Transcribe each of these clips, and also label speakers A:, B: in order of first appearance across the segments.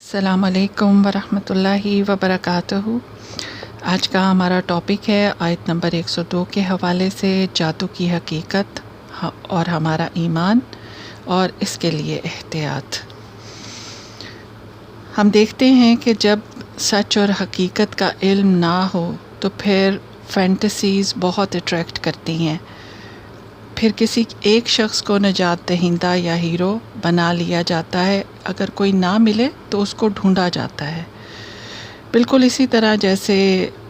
A: السلام علیکم ورحمۃ اللہ وبرکاتہ۔ آج کا ہمارا ٹاپک ہے آیت نمبر 102 کے حوالے سے جادو کی حقیقت اور ہمارا ایمان اور اس کے لیے احتیاط۔ ہم دیکھتے ہیں کہ جب سچ اور حقیقت کا علم نہ ہو تو پھر فینٹیسیز بہت اٹریکٹ کرتی ہیں، پھر کسی ایک شخص کو نجات دہندہ یا ہیرو بنا لیا جاتا ہے، اگر کوئی نہ ملے تو اس کو ڈھونڈا جاتا ہے۔ بالکل اسی طرح جیسے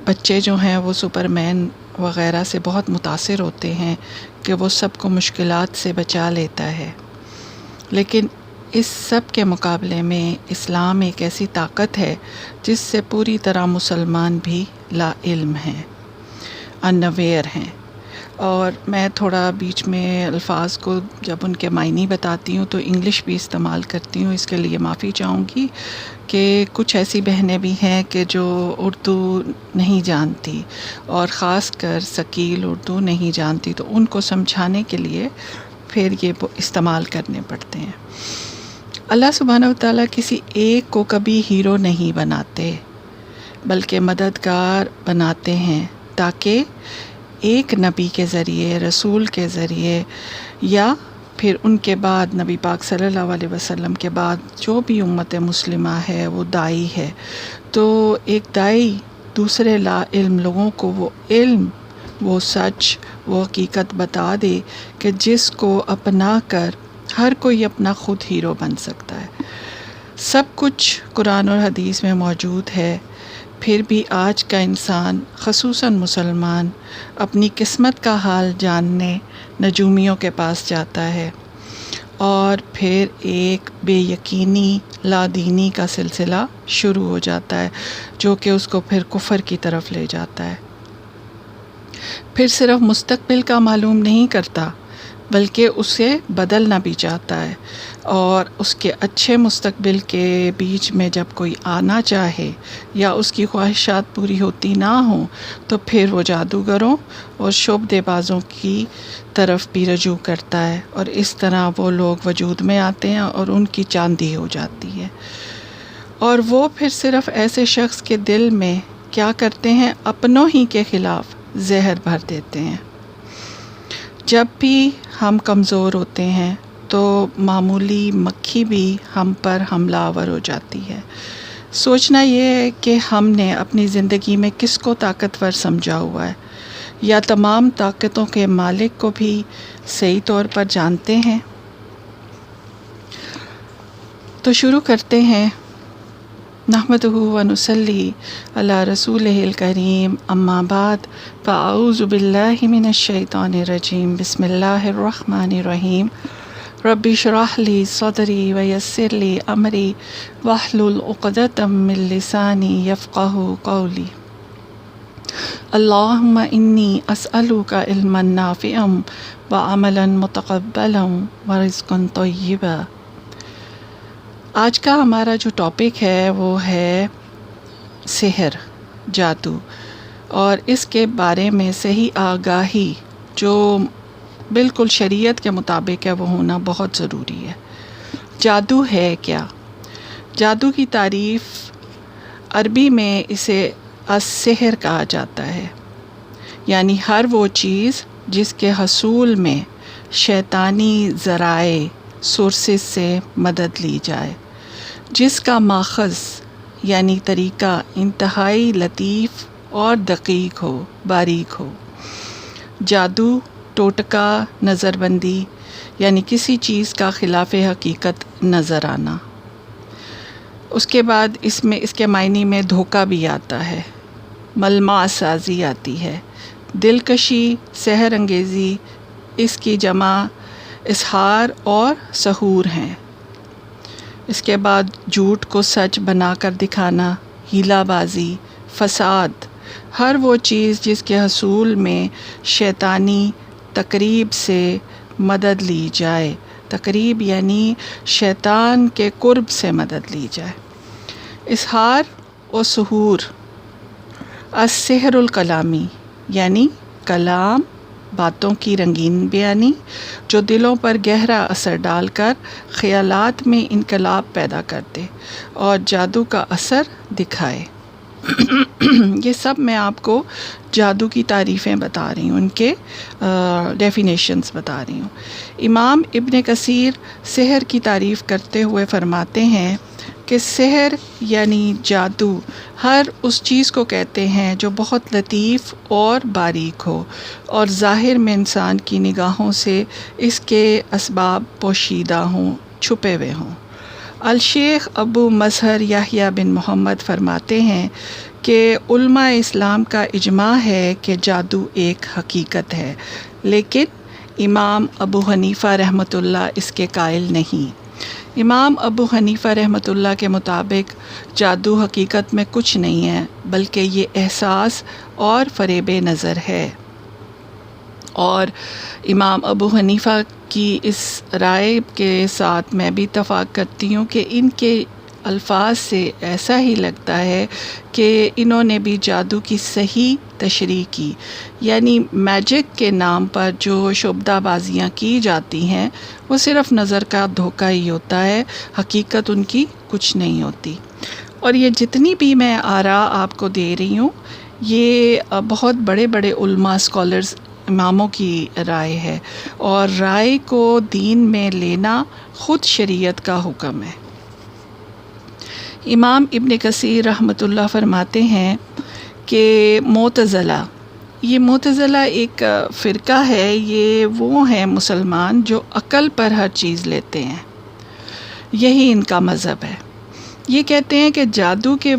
A: بچے جو ہیں وہ سپر مین وغیرہ سے بہت متاثر ہوتے ہیں کہ وہ سب کو مشکلات سے بچا لیتا ہے، لیکن اس سب کے مقابلے میں اسلام ایک ایسی طاقت ہے جس سے پوری طرح مسلمان بھی لا علم ہیں، انویئر ہیں۔ اور میں تھوڑا بیچ میں الفاظ کو جب ان کے معنی بتاتی ہوں تو انگلش بھی استعمال کرتی ہوں، اس کے لیے معافی چاہوں گی کہ کچھ ایسی بہنیں بھی ہیں کہ جو اردو نہیں جانتی اور خاص کر ثقیل اردو نہیں جانتی، تو ان کو سمجھانے کے لیے پھر یہ استعمال کرنے پڑتے ہیں۔ اللہ سبحانہ وتعالیٰ کسی ایک کو کبھی ہیرو نہیں بناتے بلکہ مددگار بناتے ہیں، تاکہ ایک نبی کے ذریعے، رسول کے ذریعے، یا پھر ان کے بعد نبی پاک صلی اللہ علیہ وسلم کے بعد جو بھی امت مسلمہ ہے وہ دائی ہے، تو ایک دائی دوسرے لا علم لوگوں کو وہ علم، وہ سچ، وہ حقیقت بتا دے کہ جس کو اپنا کر ہر کوئی اپنا خود ہیرو بن سکتا ہے۔ سب کچھ قرآن اور حدیث میں موجود ہے، پھر بھی آج کا انسان خصوصاً مسلمان اپنی قسمت کا حال جاننے نجومیوں کے پاس جاتا ہے، اور پھر ایک بے یقینی لا دینی کا سلسلہ شروع ہو جاتا ہے جو کہ اس کو پھر کفر کی طرف لے جاتا ہے۔ پھر صرف مستقبل کا معلوم نہیں کرتا بلکہ اسے بدلنا بھی چاہتا ہے، اور اس کے اچھے مستقبل کے بیچ میں جب کوئی آنا چاہے یا اس کی خواہشات پوری ہوتی نہ ہوں تو پھر وہ جادوگروں اور شعبدے بازوں کی طرف بھی رجوع کرتا ہے، اور اس طرح وہ لوگ وجود میں آتے ہیں اور ان کی چاندی ہو جاتی ہے، اور وہ پھر صرف ایسے شخص کے دل میں کیا کرتے ہیں، اپنوں ہی کے خلاف زہر بھر دیتے ہیں۔ جب بھی ہم کمزور ہوتے ہیں تو معمولی مکھی بھی ہم پر حملہ آور ہو جاتی ہے۔ سوچنا یہ ہے کہ ہم نے اپنی زندگی میں کس کو طاقتور سمجھا ہوا ہے، یا تمام طاقتوں کے مالک کو بھی صحیح طور پر جانتے ہیں۔ تو شروع کرتے ہیں۔ نحمدہ و نصلی علی رسولہ الکریم، اما بعد، فاعوذ باللہ من الشیطان الرجیم، بسم اللہ الرحمن الرحیم۔ رب اشرح لی صدری ویسر لی امری واحلل عقدۃ من لسانی یفقہوا قولی۔ اللہم انی اسألک علما نافعا وعملا متقبلا ورزقا طیبا۔ آج کا ہمارا جو ٹاپک ہے وہ ہے سحر، جادو، اور اس کے بارے میں صحیح آگاہی جو بالکل شریعت کے مطابق ہے وہ ہونا بہت ضروری ہے۔ جادو ہے کیا؟ جادو کی تعریف عربی میں اسے السحر کہا جاتا ہے، یعنی ہر وہ چیز جس کے حصول میں شیطانی ذرائع سورسز سے مدد لی جائے، جس کا ماخذ یعنی طریقہ انتہائی لطیف اور دقیق ہو، باریک ہو۔ جادو، ٹوٹکا، نظر بندی، یعنی کسی چیز کا خلاف حقیقت نظر آنا۔ اس کے بعد اس کے معنی میں دھوکہ بھی آتا ہے، ملمع سازی آتی ہے، دلکشی، سحر انگیزی، اس کی جمع اسحار اور سحور ہیں۔ اس کے بعد جھوٹ کو سچ بنا کر دکھانا، ہیلا بازی، فساد، ہر وہ چیز جس کے حصول میں شیطانی تقریب سے مدد لی جائے، تقریب یعنی شیطان کے قرب سے مدد لی جائے۔ اسحار و سحور، السحر الکلامی، یعنی کلام باتوں کی رنگین بیانی جو دلوں پر گہرا اثر ڈال کر خیالات میں انقلاب پیدا کر دے اور جادو کا اثر دکھائے۔ یہ سب میں آپ کو جادو کی تعریفیں بتا رہی ہوں، ان کے ڈیفینیشنز بتا رہی ہوں۔ امام ابن کثیر سحر کی تعریف کرتے ہوئے فرماتے ہیں کہ سحر یعنی جادو ہر اس چیز کو کہتے ہیں جو بہت لطیف اور باریک ہو اور ظاہر میں انسان کی نگاہوں سے اس کے اسباب پوشیدہ ہوں، چھپے ہوئے ہوں۔ الشیخ ابو مظہر یحییٰ بن محمد فرماتے ہیں کہ علماء اسلام کا اجماع ہے کہ جادو ایک حقیقت ہے، لیکن امام ابو حنیفہ رحمۃ اللہ اس کے قائل نہیں۔ امام ابو حنیفہ رحمۃ اللہ کے مطابق جادو حقیقت میں کچھ نہیں ہے، بلکہ یہ احساس اور فریب نظر ہے۔ اور امام ابو حنیفہ کی اس رائے کے ساتھ میں بھی اتفاق کرتی ہوں کہ ان کے الفاظ سے ایسا ہی لگتا ہے کہ انہوں نے بھی جادو کی صحیح تشریح کی، یعنی میجک کے نام پر جو شعبدہ بازیاں کی جاتی ہیں وہ صرف نظر کا دھوکہ ہی ہوتا ہے، حقیقت ان کی کچھ نہیں ہوتی۔ اور یہ جتنی بھی میں آراء آپ کو دے رہی ہوں یہ بہت بڑے بڑے علماء اسکالرز اماموں کی رائے ہے، اور رائے کو دین میں لینا خود شریعت کا حکم ہے۔ امام ابن کثیر رحمۃ اللہ فرماتے ہیں کہ معتزلہ ایک فرقہ ہے، یہ وہ ہیں مسلمان جو عقل پر ہر چیز لیتے ہیں، یہی ان کا مذہب ہے۔ یہ کہتے ہیں کہ جادو کے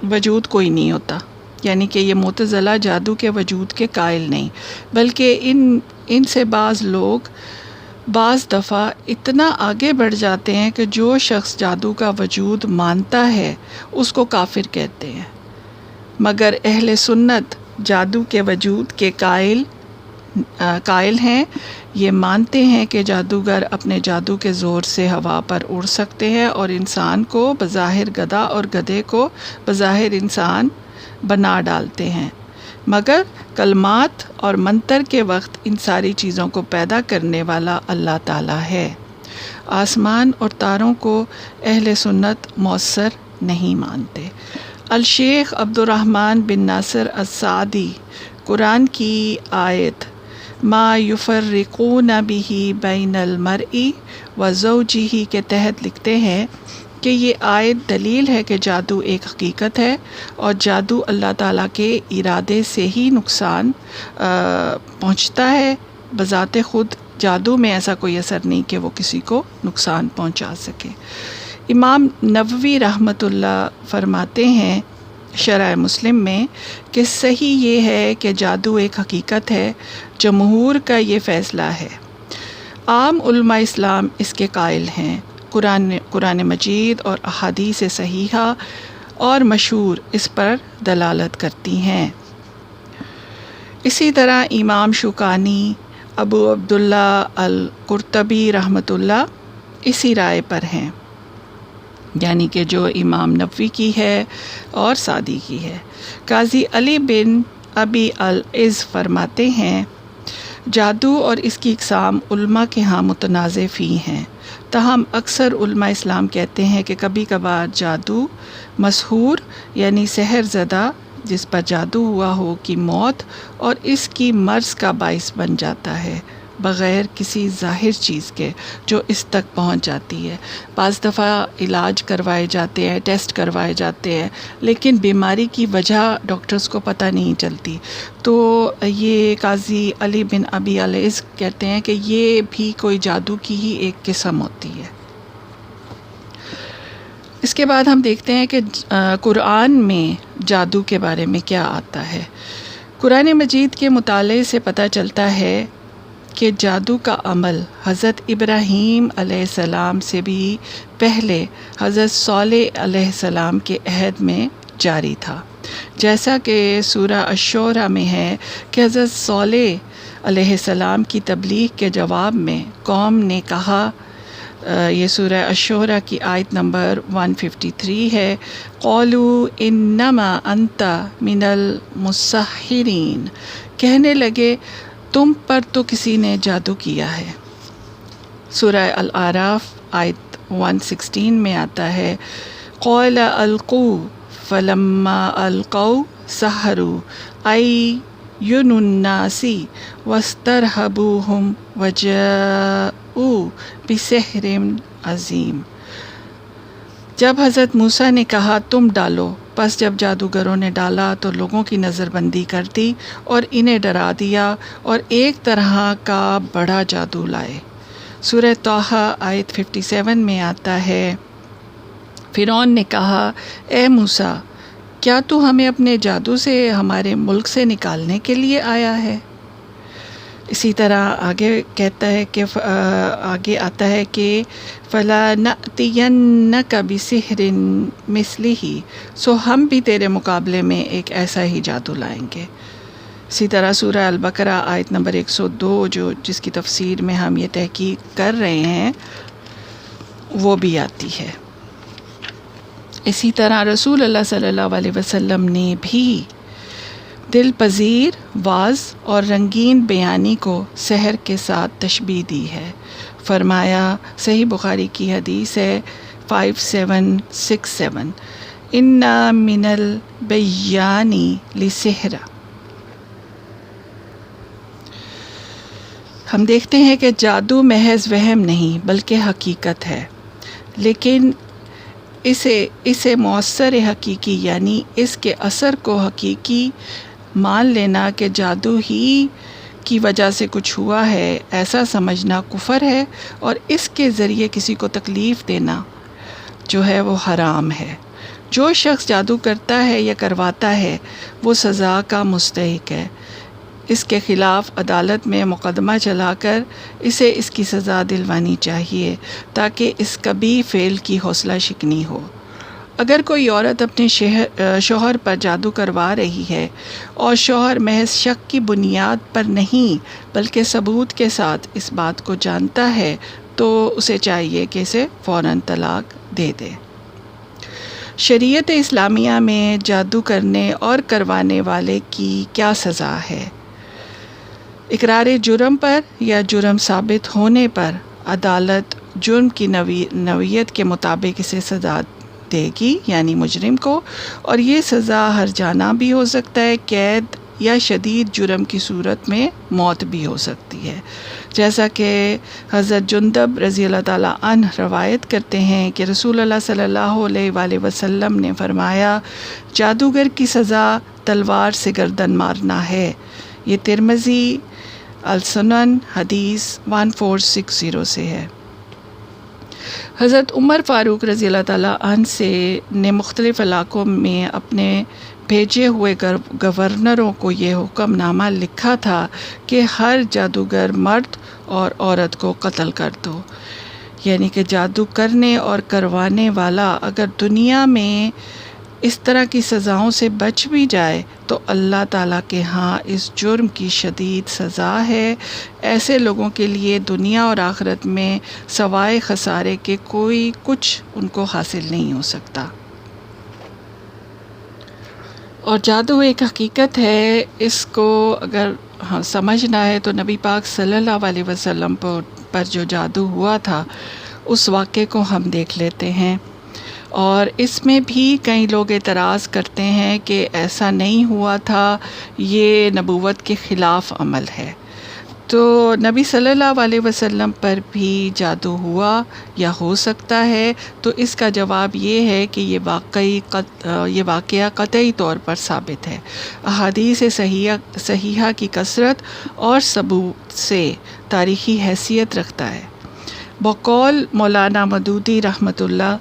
A: وجود کوئی نہیں ہوتا، یعنی کہ یہ معتزلہ جادو کے وجود کے قائل نہیں، بلکہ ان سے بعض لوگ بعض دفعہ اتنا آگے بڑھ جاتے ہیں کہ جو شخص جادو کا وجود مانتا ہے اس کو کافر کہتے ہیں، مگر اہل سنت جادو کے وجود کے قائل ہیں۔ یہ مانتے ہیں کہ جادوگر اپنے جادو کے زور سے ہوا پر اڑ سکتے ہیں اور انسان کو بظاہر گدھا اور گدھے کو بظاہر انسان بنا ڈالتے ہیں، مگر کلمات اور منتر کے وقت ان ساری چیزوں کو پیدا کرنے والا اللہ تعالیٰ ہے۔ آسمان اور تاروں کو اہل سنت مؤثر نہیں مانتے۔ الشیخ عبد الرحمن بن ناصر السعدی قرآن کی آیت ما یفرقون بہ بین المرء وزوجہ کے تحت لکھتے ہیں کہ یہ آیت دلیل ہے کہ جادو ایک حقیقت ہے اور جادو اللہ تعالیٰ کے ارادے سے ہی نقصان پہنچتا ہے، بذات خود جادو میں ایسا کوئی اثر نہیں کہ وہ کسی کو نقصان پہنچا سکے۔ امام نووی رحمۃ اللہ فرماتے ہیں شرح مسلم میں کہ صحیح یہ ہے کہ جادو ایک حقیقت ہے، جمہور کا یہ فیصلہ ہے، عام علماء اسلام اس کے قائل ہیں، قرآن مجید اور احادیث صحیحہ اور مشہور اس پر دلالت کرتی ہیں۔ اسی طرح امام شوکانی، ابو عبداللہ القرطبی رحمۃ اللہ اسی رائے پر ہیں، یعنی کہ جو امام نووی کی ہے اور سعدی کی ہے۔ قاضی علی بن ابی العز فرماتے ہیں جادو اور اس کی اقسام علماء کے ہاں متنازع فی ہیں، تاہم اکثر علماء اسلام کہتے ہیں کہ کبھی کبھار جادو مسحور یعنی سحر زدہ جس پر جادو ہوا ہو کی موت اور اس کی مرض کا باعث بن جاتا ہے، بغیر کسی ظاہر چیز کے جو اس تک پہنچ جاتی ہے۔ بعض دفعہ علاج کروائے جاتے ہیں، ٹیسٹ کروائے جاتے ہیں، لیکن بیماری کی وجہ ڈاکٹرز کو پتہ نہیں چلتی، تو یہ قاضی علی بن ابی العز کہتے ہیں کہ یہ بھی کوئی جادو کی ہی ایک قسم ہوتی ہے۔ اس کے بعد ہم دیکھتے ہیں کہ قرآن میں جادو کے بارے میں کیا آتا ہے۔ قرآن مجید کے مطالعے سے پتہ چلتا ہے کہ جادو کا عمل حضرت ابراہیم علیہ السلام سے بھی پہلے حضرت صالح علیہ السلام کے عہد میں جاری تھا، جیسا کہ سورہ الشعراء میں ہے کہ حضرت صالح علیہ السلام کی تبلیغ کے جواب میں قوم نے کہا یہ سورہ الشعراء کی آیت نمبر 153 ہے۔ قالوا انما انت من المسحرین، کہنے لگے تم پر تو کسی نے جادو کیا ہے۔ سورہ الاعراف آیت 116 میں آتا ہے قال القوا فلما القوا سحروا اعین الناس واسترهبوهم وجاءوا بسحر عظیم۔ جب حضرت موسیٰ نے کہا تم ڈالو، پس جب جادوگروں نے ڈالا تو لوگوں کی نظر بندی کر دی اور انہیں ڈرا دیا اور ایک طرح کا بڑا جادو لائے۔ سورہ طٰہٰ آیت 57 میں آتا ہے فرعون نے کہا اے موسیٰ، کیا تو ہمیں اپنے جادو سے ہمارے ملک سے نکالنے کے لیے آیا ہے؟ اسی طرح آگے کہتا ہے کہ آگے آتا ہے کہ فَلَنَأْتِيَنَّكَ بِسِحْرٍ مِثْلِهِ، سو ہم بھی تیرے مقابلے میں ایک ایسا ہی جادو لائیں گے۔ اسی طرح سورہ البقرہ آیت نمبر 102 جس کی تفسیر میں ہم یہ تحقیق کر رہے ہیں وہ بھی آتی ہے۔ اسی طرح رسول اللہ صلی اللہ علیہ وسلم نے بھی دل پذیر واز اور رنگین بیانی کو سحر کے ساتھ تشبیہ دی ہے۔ فرمایا، صحیح بخاری کی حدیث ہے 5767، اِنَّا مِنَ الْبَيَّانِ لِسِحْرٍ۔ ہم دیکھتے ہیں کہ جادو محض وہم نہیں بلکہ حقیقت ہے، لیکن اسے مؤثر حقیقی یعنی اس کے اثر کو حقیقی مان لینا کہ جادو ہی کی وجہ سے کچھ ہوا ہے، ایسا سمجھنا کفر ہے، اور اس کے ذریعے کسی کو تکلیف دینا جو ہے وہ حرام ہے۔ جو شخص جادو کرتا ہے یا کرواتا ہے وہ سزا کا مستحق ہے۔ اس کے خلاف عدالت میں مقدمہ چلا کر اسے اس کی سزا دلوانی چاہیے تاکہ اس کبھی فعل کی حوصلہ شکنی ہو۔ اگر کوئی عورت اپنے شوہر پر جادو کروا رہی ہے اور شوہر محض شک کی بنیاد پر نہیں بلکہ ثبوت کے ساتھ اس بات کو جانتا ہے تو اسے چاہیے کہ اسے فوراً طلاق دے دے۔ شریعت اسلامیہ میں جادو کرنے اور کروانے والے کی کیا سزا ہے؟ اقرار جرم پر یا جرم ثابت ہونے پر عدالت جرم کی نوعیت کے مطابق اسے سزا دے گی یعنی مجرم کو، اور یہ سزا ہرجانہ بھی ہو سکتا ہے، قید یا شدید جرم کی صورت میں موت بھی ہو سکتی ہے، جیسا کہ حضرت جندب رضی اللہ تعالیٰ عنہ روایت کرتے ہیں کہ رسول اللہ صلی اللہ علیہ وآلہ وسلم نے فرمایا جادوگر کی سزا تلوار سے گردن مارنا ہے۔ یہ ترمذی السنن حدیث 1460 سے ہے۔ حضرت عمر فاروق رضی اللہ تعالیٰ عنہ نے مختلف علاقوں میں اپنے بھیجے ہوئے گورنروں کو یہ حکم نامہ لکھا تھا کہ ہر جادوگر مرد اور عورت کو قتل کر دو، یعنی کہ جادو کرنے اور کروانے والا اگر دنیا میں اس طرح کی سزاؤں سے بچ بھی جائے تو اللہ تعالیٰ کے ہاں اس جرم کی شدید سزا ہے۔ ایسے لوگوں کے لیے دنیا اور آخرت میں سوائے خسارے کے کوئی کچھ ان کو حاصل نہیں ہو سکتا۔ اور جادو ایک حقیقت ہے، اس کو اگر سمجھنا ہے تو نبی پاک صلی اللہ علیہ وسلم پر جو جادو ہوا تھا اس واقعے کو ہم دیکھ لیتے ہیں، اور اس میں بھی کئی لوگ اعتراض کرتے ہیں کہ ایسا نہیں ہوا تھا، یہ نبوت کے خلاف عمل ہے۔ تو نبی صلی اللہ علیہ وسلم پر بھی جادو ہوا یا ہو سکتا ہے، تو اس کا جواب یہ ہے کہ یہ واقعہ قطعی طور پر ثابت ہے، احادیث صحیحہ کی کثرت اور ثبوت سے تاریخی حیثیت رکھتا ہے۔ بقول مولانا مودودی رحمۃ اللہ،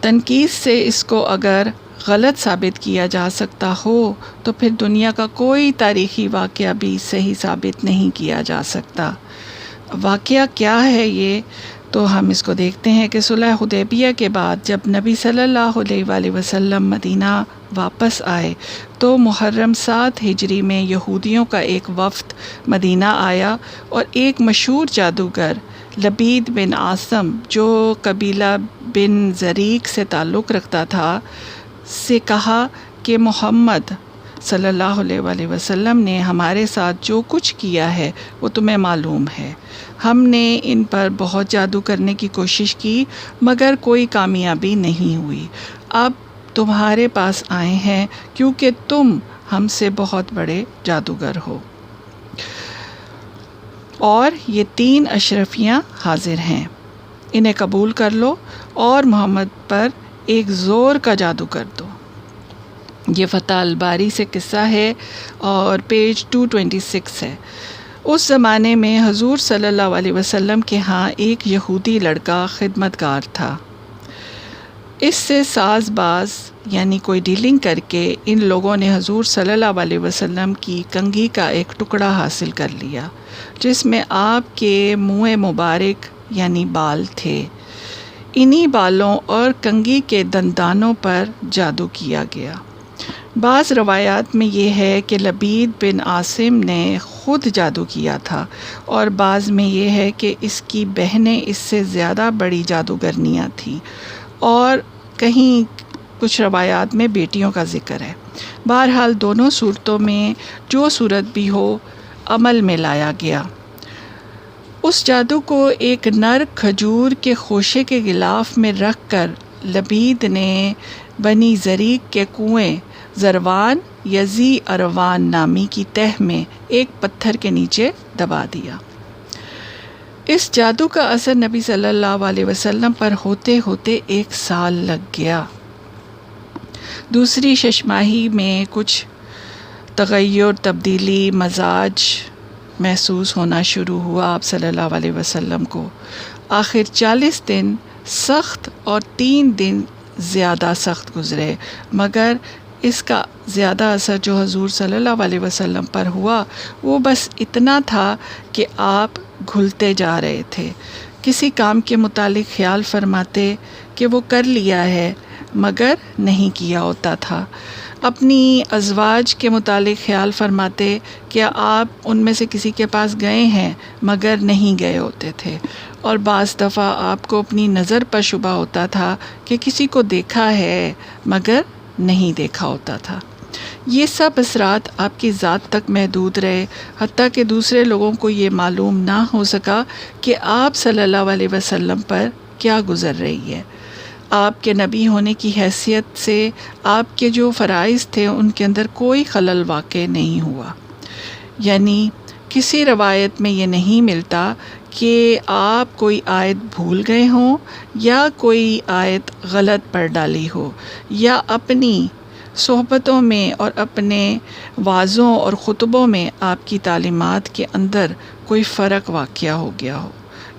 A: تنقید سے اس کو اگر غلط ثابت کیا جا سکتا ہو تو پھر دنیا کا کوئی تاریخی واقعہ بھی صحیح ثابت نہیں کیا جا سکتا۔ واقعہ کیا ہے یہ؟ تو ہم اس کو دیکھتے ہیں کہ صلح حدیبیہ کے بعد جب نبی صلی اللہ علیہ وآلہ وسلم مدینہ واپس آئے تو محرم 7 ہجری میں یہودیوں کا ایک وفد مدینہ آیا اور ایک مشہور جادوگر لبید بن عاصم جو قبیلہ بن زریق سے تعلق رکھتا تھا سے کہا کہ محمد صلی اللہ علیہ وآلہ وسلم نے ہمارے ساتھ جو کچھ کیا ہے وہ تمہیں معلوم ہے. ہم نے ان پر بہت جادو کرنے کی کوشش کی مگر کوئی کامیابی نہیں ہوئی. اب تمہارے پاس آئے ہیں کیونکہ تم ہم سے بہت بڑے جادوگر ہو اور یہ 3 اشرفیاں حاضر ہیں، انہیں قبول کر لو اور محمد پر ایک زور کا جادو کر دو. یہ فتح الباری سے قصہ ہے اور پیج 226 ہے. اس زمانے میں حضور صلی اللہ علیہ وسلم کے ہاں ایک یہودی لڑکا خدمتگار تھا. اس سے ساز باز یعنی کوئی ڈیلنگ کر کے ان لوگوں نے حضور صلی اللہ علیہ وسلم کی کنگھی کا ایک ٹکڑا حاصل کر لیا جس میں آپ کے منہ مبارک یعنی بال تھے. انہی بالوں اور کنگھی کے دندانوں پر جادو کیا گیا. بعض روایات میں یہ ہے کہ لبید بن عاصم نے خود جادو کیا تھا اور بعض میں یہ ہے کہ اس کی بہنیں اس سے زیادہ بڑی جادوگرنیاں تھیں اور کہیں کچھ روایات میں بیٹیوں کا ذکر ہے. بہرحال دونوں صورتوں میں جو صورت بھی ہو عمل میں لایا گیا. اس جادو کو ایک نر کھجور کے خوشے کے غلاف میں رکھ کر لبید نے بنی زریق کے کنویں زروان یا ذی اروان نامی کی تہ میں ایک پتھر کے نیچے دبا دیا. اس جادو کا اثر نبی صلی اللہ علیہ وسلم پر ہوتے ہوتے 1 سال لگ گیا. دوسری 6 ماہی میں کچھ تغیر تبدیلی مزاج محسوس ہونا شروع ہوا آپ صلی اللہ علیہ وسلم کو. آخر 40 دن سخت اور 3 دن زیادہ سخت گزرے مگر اس کا زیادہ اثر جو حضور صلی اللہ علیہ وسلم پر ہوا وہ بس اتنا تھا کہ آپ گھلتے جا رہے تھے. کسی کام کے متعلق خیال فرماتے کہ وہ کر لیا ہے مگر نہیں کیا ہوتا تھا. اپنی ازواج کے متعلق خیال فرماتے کہ آپ ان میں سے کسی کے پاس گئے ہیں مگر نہیں گئے ہوتے تھے. اور بعض دفعہ آپ کو اپنی نظر پر شبہ ہوتا تھا کہ کسی کو دیکھا ہے مگر نہیں دیکھا ہوتا تھا. یہ سب اثرات آپ کی ذات تک محدود رہے حتیٰ کہ دوسرے لوگوں کو یہ معلوم نہ ہو سکا کہ آپ صلی اللہ علیہ وسلم پر کیا گزر رہی ہے. آپ کے نبی ہونے کی حیثیت سے آپ کے جو فرائض تھے ان کے اندر کوئی خلل واقع نہیں ہوا. یعنی کسی روایت میں یہ نہیں ملتا کہ آپ کوئی آیت بھول گئے ہوں یا کوئی آیت غلط پڑھ ڈالی ہو یا اپنی صحبتوں میں اور اپنے وعظوں اور خطبوں میں آپ کی تعلیمات کے اندر کوئی فرق واقع ہو گیا ہو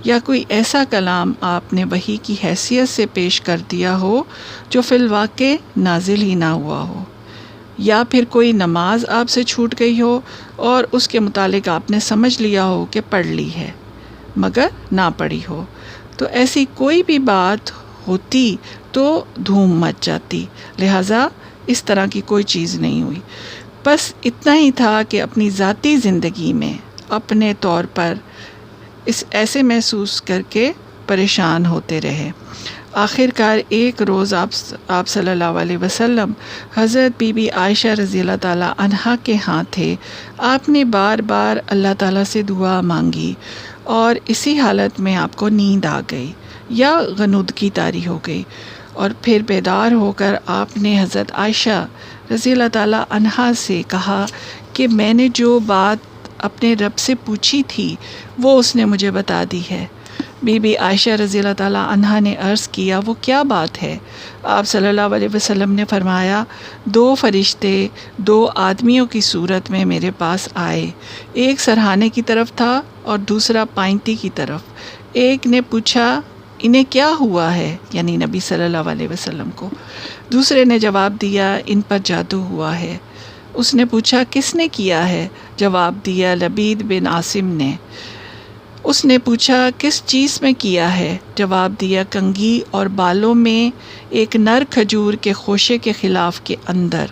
A: یا کوئی ایسا کلام آپ نے وحی کی حیثیت سے پیش کر دیا ہو جو فی الواقع نازل ہی نہ ہوا ہو یا پھر کوئی نماز آپ سے چھوٹ گئی ہو اور اس کے متعلق آپ نے سمجھ لیا ہو کہ پڑھ لی ہے مگر نہ پڑھی ہو. تو ایسی کوئی بھی بات ہوتی تو دھوم مچ جاتی. لہٰذا اس طرح کی کوئی چیز نہیں ہوئی. بس اتنا ہی تھا کہ اپنی ذاتی زندگی میں اپنے طور پر اس ایسے محسوس کر کے پریشان ہوتے رہے. آخر کار ایک روز آپ صلی اللہ علیہ وسلم حضرت بی بی عائشہ رضی اللہ تعالیٰ عنہا کے ہاں تھے. آپ نے بار بار اللہ تعالیٰ سے دعا مانگی اور اسی حالت میں آپ کو نیند آ گئی یا غنودگی طاری ہو گئی اور پھر بیدار ہو کر آپ نے حضرت عائشہ رضی اللہ تعالیٰ عنہا سے کہا کہ میں نے جو بات اپنے رب سے پوچھی تھی وہ اس نے مجھے بتا دی ہے. بی بی عائشہ رضی اللہ تعالیٰ عنہا نے عرض کیا وہ کیا بات ہے؟ آپ صلی اللہ علیہ وسلم نے فرمایا 2 فرشتے 2 آدمیوں کی صورت میں میرے پاس آئے. ایک سرہانے کی طرف تھا اور دوسرا پائنتی کی طرف. ایک نے پوچھا انہیں کیا ہوا ہے یعنی نبی صلی اللہ علیہ وسلم کو. دوسرے نے جواب دیا ان پر جادو ہوا ہے. اس نے پوچھا کس نے کیا ہے؟ جواب دیا لبید بن عاصم نے. اس نے پوچھا کس چیز میں کیا ہے؟ جواب دیا کنگھی اور بالوں میں ایک نر کھجور کے خوشے کے خلاف کے اندر۔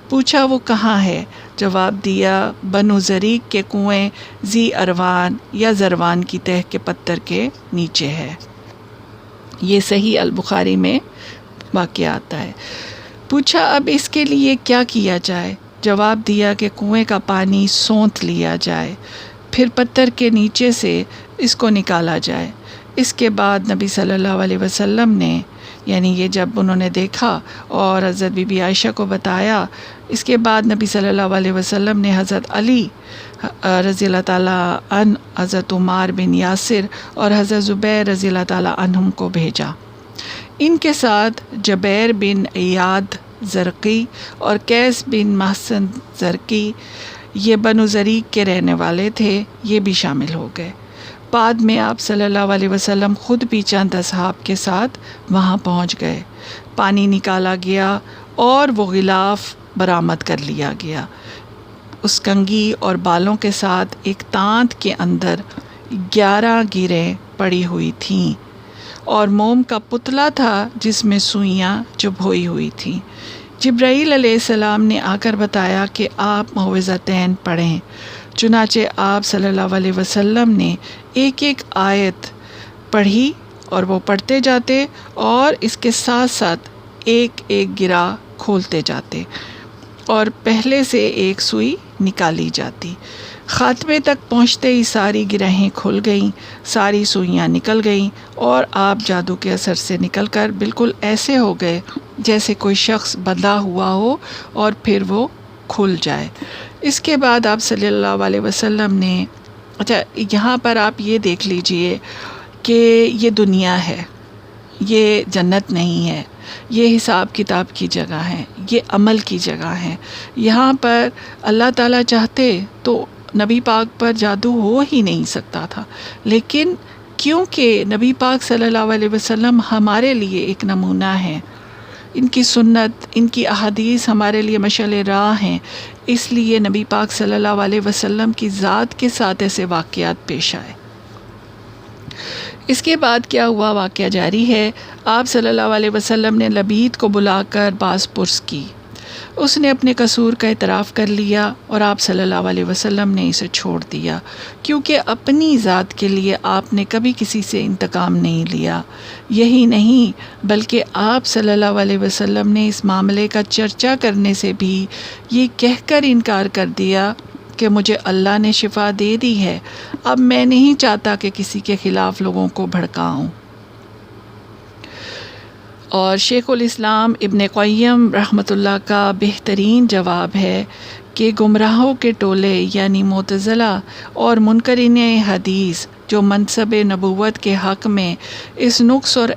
A: پوچھا وہ کہاں ہے؟ جواب دیا بنو زریق کے کنویں ذی اروان یا زروان کی تہ کے پتھر کے نیچے ہے۔ یہ صحیح البخاری میں واقعہ آتا ہے۔ پوچھا اب اس کے لیے کیا کیا جائے؟ جواب دیا کہ کنویں کا پانی سونت لیا جائے، پھر پتھر کے نیچے سے اس کو نکالا جائے۔ اس کے بعد نبی صلی اللہ علیہ وسلم نے، یعنی یہ جب انہوں نے دیکھا اور حضرت بی بی عائشہ کو بتایا، اس کے بعد نبی صلی اللہ علیہ وسلم نے حضرت علی رضی اللہ تعالیٰ عنہ، حضرت عمار بن یاسر اور حضرت زبیر رضی اللہ تعالیٰ عنہم کو بھیجا۔ ان کے ساتھ جبیر بن ایاد زرقی اور قیس بن محسن زرقی، یہ بنو زریق کے رہنے والے تھے، یہ بھی شامل ہو گئے۔ بعد میں آپ صلی اللہ علیہ وسلم خود بھی چند اصحاب کے ساتھ وہاں پہنچ گئے۔ پانی نکالا گیا اور وہ غلاف برآمد کر لیا گیا۔ اس کنگھی اور بالوں کے ساتھ ایک تانت کے اندر 11 گیریں پڑی ہوئی تھیں اور موم کا پتلا تھا جس میں سوئیاں چبھوئی ہوئی تھیں۔ جبرائیل علیہ السلام نے آ کر بتایا کہ آپ معوذتین پڑھیں۔ چنانچہ آپ صلی اللہ علیہ وسلم نے ایک ایک آیت پڑھی اور وہ پڑھتے جاتے اور اس کے ساتھ ساتھ ایک ایک گرہ کھولتے جاتے اور پہلے سے ایک سوئی نکالی جاتی۔ خاتمے تک پہنچتے ہی ساری گرہیں کھل گئیں، ساری سوئیاں نکل گئیں اور آپ جادو کے اثر سے نکل کر بالکل ایسے ہو گئے جیسے کوئی شخص بندھا ہوا ہو اور پھر وہ کھل جائے۔ اس کے بعد آپ صلی اللہ علیہ وسلم نے، اچھا یہاں پر آپ یہ دیکھ لیجئے کہ یہ دنیا ہے، یہ جنت نہیں ہے، یہ حساب کتاب کی جگہ ہے، یہ عمل کی جگہ ہے۔ یہاں پر اللہ تعالیٰ چاہتے تو نبی پاک پر جادو ہو ہی نہیں سکتا تھا، لیکن کیونکہ نبی پاک صلی اللہ علیہ وسلم ہمارے لیے ایک نمونہ ہے، ان کی سنت، ان کی احادیث ہمارے لیے مشعل راہ ہیں، اس لیے نبی پاک صلی اللہ علیہ وسلم کی ذات کے ساتھ ایسے واقعات پیش آئے۔ اس کے بعد کیا ہوا، واقعہ جاری ہے۔ آپ صلی اللہ علیہ وسلم نے لبید کو بلا کر باز پرس کی۔ اس نے اپنے قصور کا اعتراف کر لیا اور آپ صلی اللہ علیہ وسلم نے اسے چھوڑ دیا، کیونکہ اپنی ذات کے لیے آپ نے کبھی کسی سے انتقام نہیں لیا۔ یہی نہیں بلکہ آپ صلی اللہ علیہ وسلم نے اس معاملے کا چرچا کرنے سے بھی یہ کہہ کر انکار کر دیا کہ مجھے اللہ نے شفا دے دی ہے، اب میں نہیں چاہتا کہ کسی کے خلاف لوگوں کو بھڑکاؤں۔ اور شیخ الاسلام ابن قیم رحمۃ اللہ کا بہترین جواب ہے کہ گمراہوں کے ٹولے یعنی معتزلہ اور منکرین حدیث جو منصب نبوت کے حق میں اس نقص اور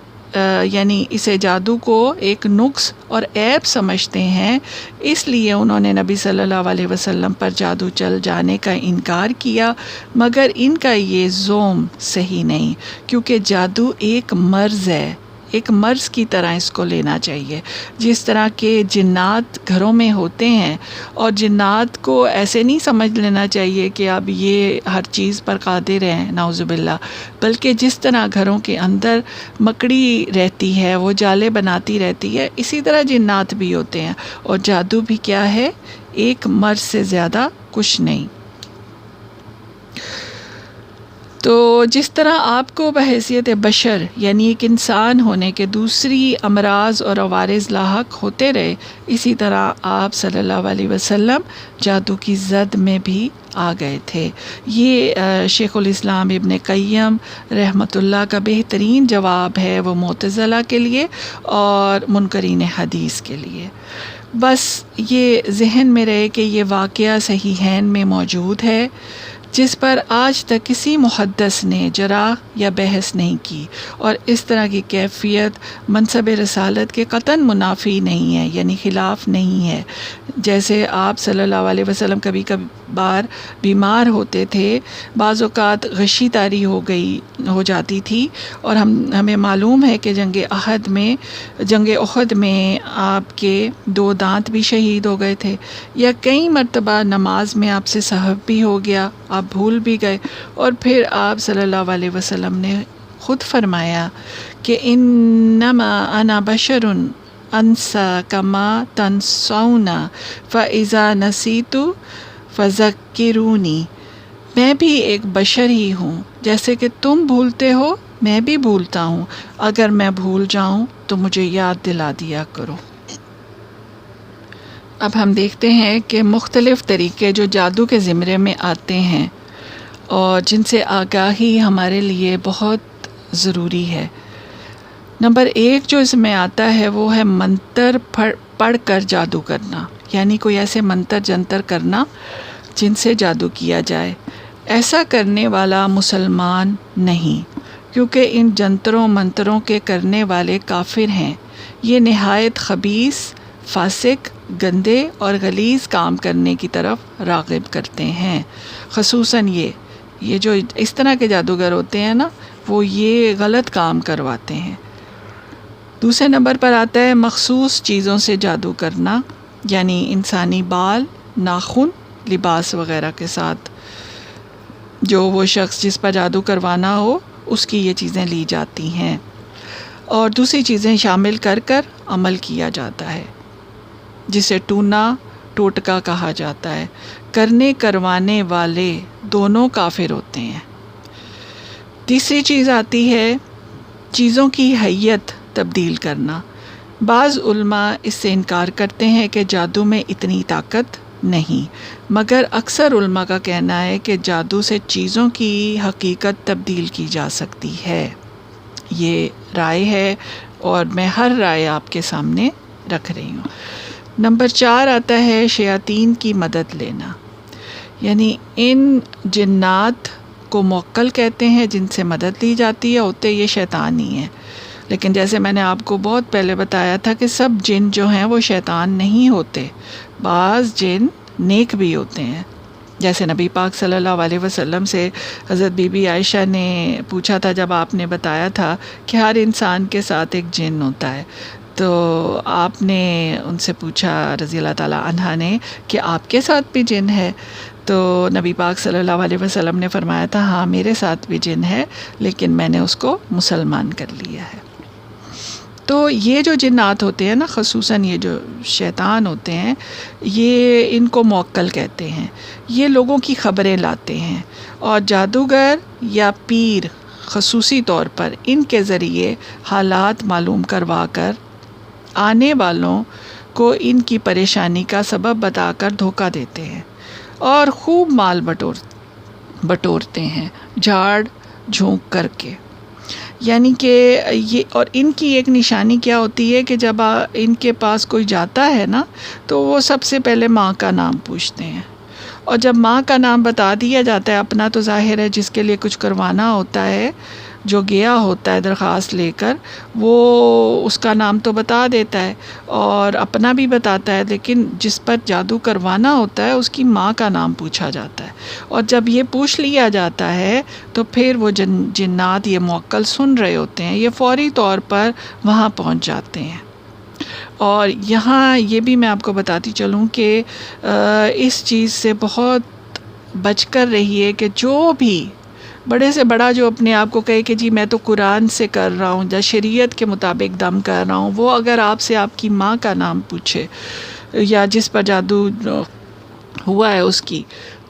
A: یعنی اسے جادو کو ایک نقص اور عیب سمجھتے ہیں، اس لیے انہوں نے نبی صلی اللہ علیہ وسلم پر جادو چل جانے کا انکار کیا، مگر ان کا یہ زوم صحیح نہیں، کیونکہ جادو ایک مرض ہے، ایک مرض کی طرح اس کو لینا چاہیے۔ جس طرح کے جنات گھروں میں ہوتے ہیں اور جنات کو ایسے نہیں سمجھ لینا چاہیے کہ اب یہ ہر چیز پر قادر ہیں، نعوذ باللہ، بلکہ جس طرح گھروں کے اندر مکڑی رہتی ہے، وہ جالے بناتی رہتی ہے، اسی طرح جنات بھی ہوتے ہیں، اور جادو بھی کیا ہے، ایک مرض سے زیادہ کچھ نہیں۔ تو جس طرح آپ کو بحیثیت بشر یعنی ایک انسان ہونے کے دوسری امراض اور عوارض لاحق ہوتے رہے، اسی طرح آپ صلی اللہ علیہ وسلم جادو کی زد میں بھی آ گئے تھے۔ یہ شیخ الاسلام ابن قیم رحمۃ اللہ کا بہترین جواب ہے وہ معتزلہ کے لیے اور منکرین حدیث کے لیے۔ بس یہ ذہن میں رہے کہ یہ واقعہ صحیحین میں موجود ہے، جس پر آج تک کسی محدث نے جرح یا بحث نہیں کی، اور اس طرح کی کیفیت منصب رسالت کے قطعاً منافی نہیں ہے، یعنی خلاف نہیں ہے۔ جیسے آپ صلی اللہ علیہ وسلم کبھی بار بیمار ہوتے تھے، بعض اوقات غشی طاری ہو جاتی تھی، اور ہمیں معلوم ہے کہ جنگ احد میں آپ کے 2 دانت بھی شہید ہو گئے تھے، یا کئی مرتبہ نماز میں آپ سے سہو بھی ہو گیا، آپ بھول بھی گئے، اور پھر آپ صلی اللہ علیہ وسلم نے خود فرمایا کہ انما انا بشر انسا کما تنسون فاذا نسیت فذکرونی، میں بھی ایک بشر ہی ہوں، جیسے کہ تم بھولتے ہو میں بھی بھولتا ہوں، اگر میں بھول جاؤں تو مجھے یاد دلا دیا کرو۔ اب ہم دیکھتے ہیں کہ مختلف طریقے جو جادو کے زمرے میں آتے ہیں اور جن سے آگاہی ہمارے لیے بہت ضروری ہے۔ نمبر 1 جو اس میں آتا ہے وہ ہے منتر پڑھ کر جادو کرنا، یعنی کوئی ایسے منتر جنتر کرنا جن سے جادو کیا جائے۔ ایسا کرنے والا مسلمان نہیں، کیونکہ ان جنتروں منتروں کے کرنے والے کافر ہیں، یہ نہایت خبیث، فاسق، گندے اور غلیظ کام کرنے کی طرف راغب کرتے ہیں۔ خصوصاً یہ جو اس طرح کے جادوگر ہوتے ہیں نا، وہ یہ غلط کام کرواتے ہیں۔ دوسرے نمبر پر آتا ہے مخصوص چیزوں سے جادو کرنا، یعنی انسانی بال، ناخن، لباس وغیرہ کے ساتھ جو وہ شخص جس پر جادو کروانا ہو اس کی یہ چیزیں لی جاتی ہیں، اور دوسری چیزیں شامل کر عمل کیا جاتا ہے، جسے ٹونا ٹوٹکا کہا جاتا ہے۔ کرنے کروانے والے دونوں کافر ہوتے ہیں۔ تیسری چیز آتی ہے چیزوں کی حیت تبدیل کرنا۔ بعض علماء اس سے انکار کرتے ہیں کہ جادو میں اتنی طاقت نہیں، مگر اکثر علماء کا کہنا ہے کہ جادو سے چیزوں کی حقیقت تبدیل کی جا سکتی ہے۔ یہ رائے ہے اور میں ہر رائے آپ کے سامنے رکھ رہی ہوں۔ نمبر 4 آتا ہے شیاطین کی مدد لینا، یعنی ان جنات کو موکل کہتے ہیں جن سے مدد لی جاتی ہے، ہوتے یہ شیطان ہی ہیں، لیکن جیسے میں نے آپ کو بہت پہلے بتایا تھا کہ سب جن جو ہیں وہ شیطان نہیں ہوتے، بعض جن نیک بھی ہوتے ہیں۔ جیسے نبی پاک صلی اللہ علیہ وسلم سے حضرت بی بی عائشہ نے پوچھا تھا، جب آپ نے بتایا تھا کہ ہر انسان کے ساتھ ایک جن ہوتا ہے، تو آپ نے ان سے پوچھا رضی اللہ تعالیٰ عنہا نے کہ آپ کے ساتھ بھی جن ہے؟ تو نبی پاک صلی اللہ علیہ وسلم نے فرمایا تھا ہاں میرے ساتھ بھی جن ہے، لیکن میں نے اس کو مسلمان کر لیا ہے۔ تو یہ جو جنات ہوتے ہیں نا، خصوصاً یہ جو شیطان ہوتے ہیں، یہ ان کو موکل کہتے ہیں، یہ لوگوں کی خبریں لاتے ہیں، اور جادوگر یا پیر خصوصی طور پر ان کے ذریعے حالات معلوم کروا کر آنے والوں کو ان کی پریشانی کا سبب بتا کر دھوکہ دیتے ہیں اور خوب مال بٹورتے ہیں جھاڑ جھونک کر کے۔ یعنی کہ یہ، اور ان کی ایک نشانی کیا ہوتی ہے کہ جب ان کے پاس کوئی جاتا ہے نا تو وہ سب سے پہلے ماں کا نام پوچھتے ہیں، اور جب ماں کا نام بتا دیا جاتا ہے، اپنا تو ظاہر ہے جس کے لیے کچھ کروانا ہوتا ہے، جو گیا ہوتا ہے درخواست لے کر، وہ اس کا نام تو بتا دیتا ہے اور اپنا بھی بتاتا ہے، لیکن جس پر جادو کروانا ہوتا ہے اس کی ماں کا نام پوچھا جاتا ہے، اور جب یہ پوچھ لیا جاتا ہے تو پھر وہ جنات یہ موکل سن رہے ہوتے ہیں، یہ فوری طور پر وہاں پہنچ جاتے ہیں۔ اور یہاں یہ بھی میں آپ کو بتاتی چلوں کہ اس چیز سے بہت بچ کر رہیے کہ جو بھی بڑے سے بڑا جو اپنے آپ کو کہے کہ جی میں تو قرآن سے کر رہا ہوں یا شریعت کے مطابق دم کر رہا ہوں، وہ اگر آپ سے آپ کی ماں کا نام پوچھے یا جس پر جادو ہوا ہے اس کی،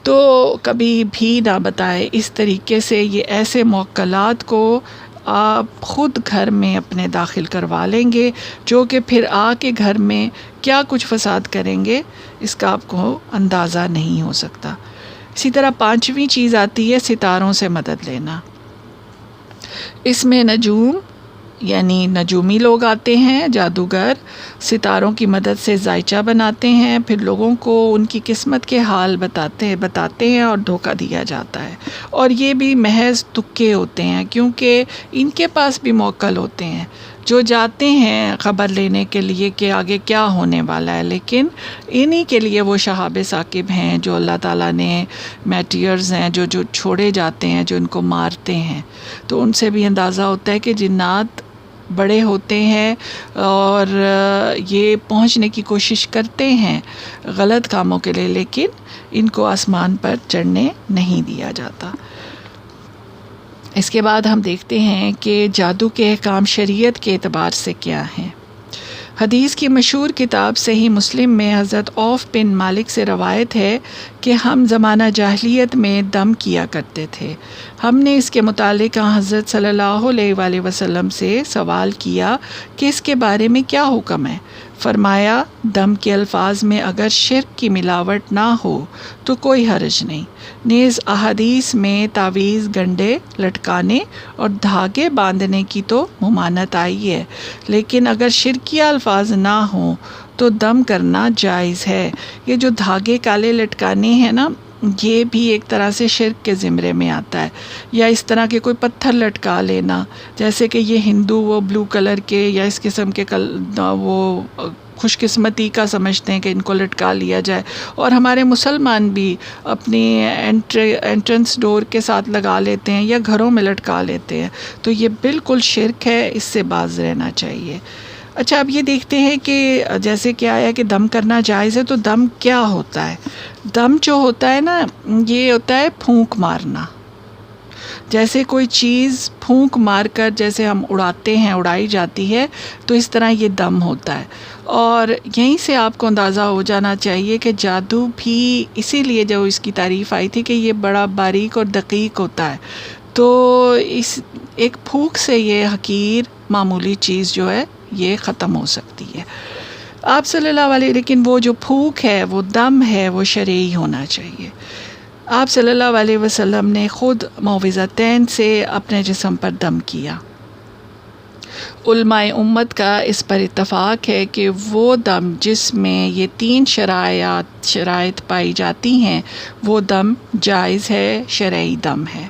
A: تو کبھی بھی نہ بتائے۔ اس طریقے سے یہ ایسے موکلات کو آپ خود گھر میں اپنے داخل کروا لیں گے، جو کہ پھر آ کے گھر میں کیا کچھ فساد کریں گے اس کا آپ کو اندازہ نہیں ہو سکتا۔ اسی طرح 5ویں چیز آتی ہے ستاروں سے مدد لینا۔ اس میں نجوم یعنی نجومی لوگ آتے ہیں، جادوگر ستاروں کی مدد سے زائچہ بناتے ہیں، پھر لوگوں کو ان کی قسمت کے حال بتاتے ہیں اور دھوکہ دیا جاتا ہے، اور یہ بھی محض تکے ہوتے ہیں کیونکہ ان کے پاس بھی موکل ہوتے ہیں، جو جاتے ہیں خبر لینے کے لیے کہ آگے کیا ہونے والا ہے، لیکن انہی کے لیے وہ شہاب ثاقب ہیں جو اللہ تعالیٰ نے میٹیئرز ہیں جو چھوڑے جاتے ہیں، جو ان کو مارتے ہیں۔ تو ان سے بھی اندازہ ہوتا ہے کہ جنات بڑے ہوتے ہیں اور یہ پہنچنے کی کوشش کرتے ہیں غلط کاموں کے لیے، لیکن ان کو آسمان پر چڑھنے نہیں دیا جاتا۔ اس کے بعد ہم دیکھتے ہیں کہ جادو کے احکام شریعت کے اعتبار سے کیا ہیں۔ حدیث کی مشہور کتاب صحیح مسلم میں حضرت عوف بن مالک سے روایت ہے کہ ہم زمانہ جاہلیت میں دم کیا کرتے تھے۔ ہم نے اس کے متعلق حضرت صلی اللہ علیہ وآلہ وسلم سے سوال کیا کہ اس کے بارے میں کیا حکم ہے؟ فرمایا دم کے الفاظ میں اگر شرک کی ملاوٹ نہ ہو تو کوئی حرج نہیں۔ نیز احادیث میں تعویذ، گنڈے لٹکانے اور دھاگے باندھنے کی تو ممانعت آئی ہے، لیکن اگر شرکیہ الفاظ نہ ہوں تو دم کرنا جائز ہے۔ یہ جو دھاگے کالے لٹکانے ہیں نا، یہ بھی ایک طرح سے شرک کے زمرے میں آتا ہے، یا اس طرح کے کوئی پتھر لٹکا لینا، جیسے کہ یہ ہندو وہ بلو کلر کے یا اس قسم کے وہ خوش قسمتی کا سمجھتے ہیں کہ ان کو لٹکا لیا جائے، اور ہمارے مسلمان بھی اپنی انٹرنس ڈور کے ساتھ لگا لیتے ہیں یا گھروں میں لٹکا لیتے ہیں، تو یہ بالکل شرک ہے، اس سے باز رہنا چاہیے۔ اچھا، اب یہ دیکھتے ہیں کہ جیسے کہ آیا کہ دم کرنا جائز ہے، تو دم کیا ہوتا ہے؟ دم جو ہوتا ہے نا، یہ ہوتا ہے پھونک مارنا۔ جیسے کوئی چیز پھونک مار کر جیسے ہم اڑاتے ہیں، اڑائی جاتی ہے، تو اس طرح یہ دم ہوتا ہے۔ اور یہیں سے آپ کو اندازہ ہو جانا چاہیے کہ جادو بھی اسی لیے جو اس کی تعریف آئی تھی کہ یہ بڑا باریک اور دقیق ہوتا ہے، تو اس ایک پھونک سے یہ حقیر معمولی چیز جو ہے یہ ختم ہو سکتی ہے۔ آپ صلی اللہ علیہ، لیکن وہ جو پھونک ہے، وہ دم ہے، وہ شرعی ہونا چاہیے۔ آپ صلی اللہ علیہ وسلم نے خود معوذتین سے اپنے جسم پر دم کیا۔ علماء امت کا اس پر اتفاق ہے کہ وہ دم جس میں یہ 3 شرائط پائی جاتی ہیں، وہ دم جائز ہے، شرعی دم ہے۔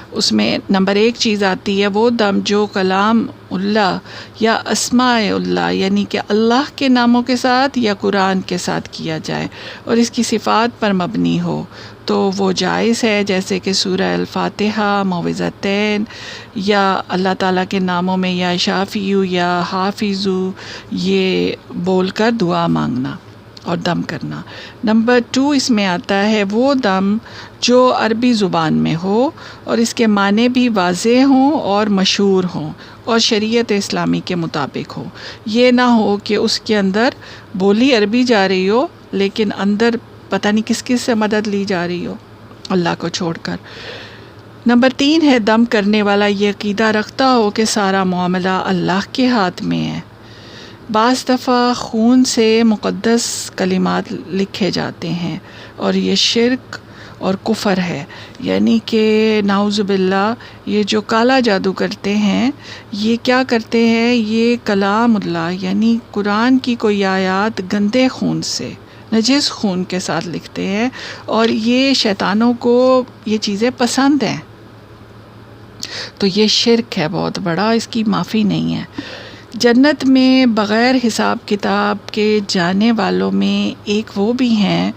A: اس میں نمبر 1 چیز آتی ہے وہ دم جو کلام اللہ یا اسماء اللہ، یعنی کہ اللہ کے ناموں کے ساتھ یا قرآن کے ساتھ کیا جائے اور اس کی صفات پر مبنی ہو، تو وہ جائز ہے، جیسے کہ سورہ الفاتحہ، معوذتین، یا اللہ تعالیٰ کے ناموں میں یا شافیو یا حافظو یہ بول کر دعا مانگنا اور دم کرنا۔ نمبر 2 اس میں آتا ہے وہ دم جو عربی زبان میں ہو اور اس کے معنی بھی واضح ہوں اور مشہور ہوں اور شریعت اسلامی کے مطابق ہو۔ یہ نہ ہو کہ اس کے اندر بولی عربی جا رہی ہو لیکن اندر پتہ نہیں کس کس سے مدد لی جا رہی ہو اللہ کو چھوڑ کر۔ نمبر 3 ہے دم کرنے والا یہ عقیدہ رکھتا ہو کہ سارا معاملہ اللہ کے ہاتھ میں ہے۔ بعض دفعہ خون سے مقدس کلمات لکھے جاتے ہیں اور یہ شرک اور کفر ہے، یعنی کہ نعوذ باللہ یہ جو کالا جادو کرتے ہیں، یہ کیا کرتے ہیں، یہ کلام اللہ یعنی قرآن کی کوئی آیات گندے خون سے، نجس خون کے ساتھ لکھتے ہیں، اور یہ شیطانوں کو یہ چیزیں پسند ہیں، تو یہ شرک ہے بہت بڑا، اس کی معافی نہیں ہے۔ جنت میں بغیر حساب کتاب کے جانے والوں میں ایک وہ بھی ہیں